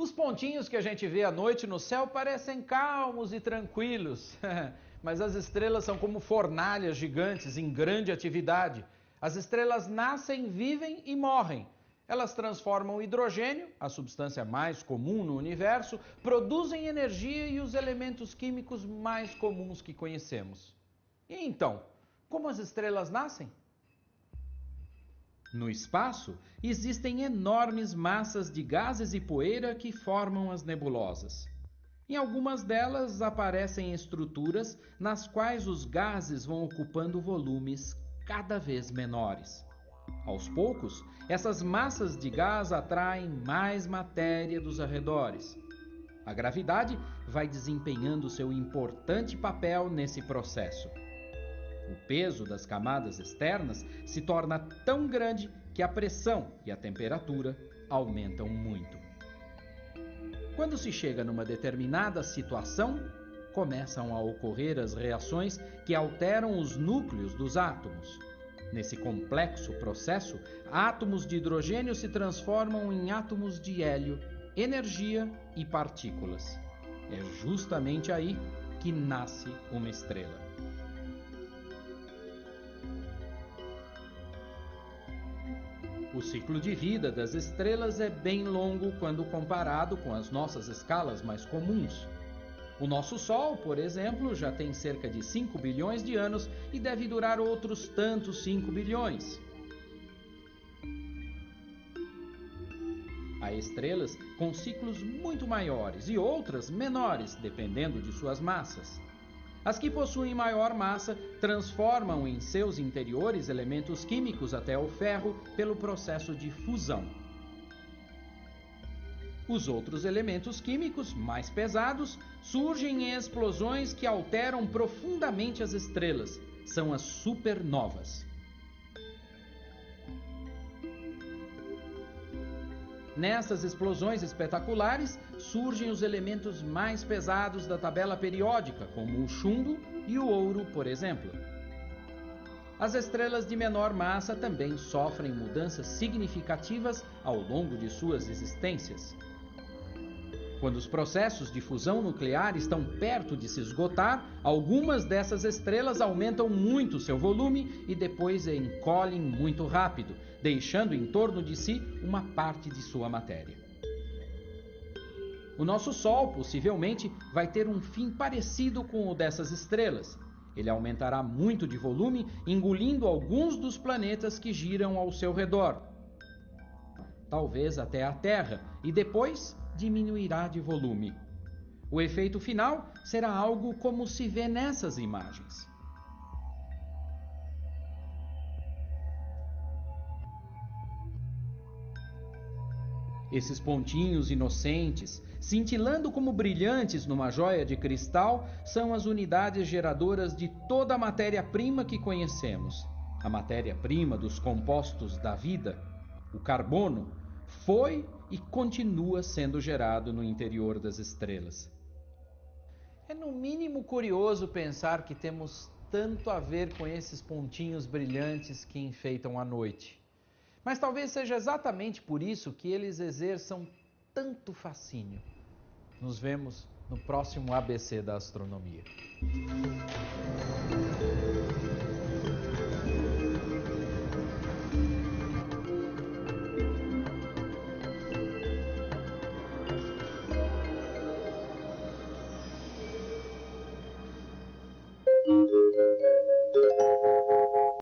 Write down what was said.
Os pontinhos que a gente vê à noite no céu parecem calmos e tranquilos, mas as estrelas são como fornalhas gigantes em grande atividade. As estrelas nascem, vivem e morrem. Elas transformam o hidrogênio, a substância mais comum no universo, produzem energia e os elementos químicos mais comuns que conhecemos. E então, como as estrelas nascem? No espaço, existem enormes massas de gases e poeira que formam as nebulosas. Em algumas delas aparecem estruturas nas quais os gases vão ocupando volumes cada vez menores. Aos poucos, essas massas de gás atraem mais matéria dos arredores. A gravidade vai desempenhando seu importante papel nesse processo. O peso das camadas externas se torna tão grande que a pressão e a temperatura aumentam muito. Quando se chega numa determinada situação, começam a ocorrer as reações que alteram os núcleos dos átomos. Nesse complexo processo, átomos de hidrogênio se transformam em átomos de hélio, energia e partículas. É justamente aí que nasce uma estrela. O ciclo de vida das estrelas é bem longo quando comparado com as nossas escalas mais comuns. O nosso Sol, por exemplo, já tem cerca de 5 bilhões de anos e deve durar outros tantos 5 bilhões. Há estrelas com ciclos muito maiores e outras menores, dependendo de suas massas. As que possuem maior massa transformam em seus interiores elementos químicos até o ferro pelo processo de fusão. Os outros elementos químicos, mais pesados, surgem em explosões que alteram profundamente as estrelas. São as supernovas. Nessas explosões espetaculares, surgem os elementos mais pesados da tabela periódica, como o chumbo e o ouro, por exemplo. As estrelas de menor massa também sofrem mudanças significativas ao longo de suas existências. Quando os processos de fusão nuclear estão perto de se esgotar, algumas dessas estrelas aumentam muito seu volume e depois encolhem muito rápido, deixando em torno de si uma parte de sua matéria. O nosso Sol possivelmente vai ter um fim parecido com o dessas estrelas. Ele aumentará muito de volume, engolindo alguns dos planetas que giram ao seu redor, talvez até a Terra, e depois diminuirá de volume. O efeito final será algo como se vê nessas imagens. Esses pontinhos inocentes, cintilando como brilhantes numa joia de cristal, são as unidades geradoras de toda a matéria-prima que conhecemos. A matéria-prima dos compostos da vida, o carbono, foi e continua sendo gerado no interior das estrelas. É no mínimo curioso pensar que temos tanto a ver com esses pontinhos brilhantes que enfeitam a noite. Mas talvez seja exatamente por isso que eles exerçam tanto fascínio. Nos vemos no próximo ABC da Astronomia.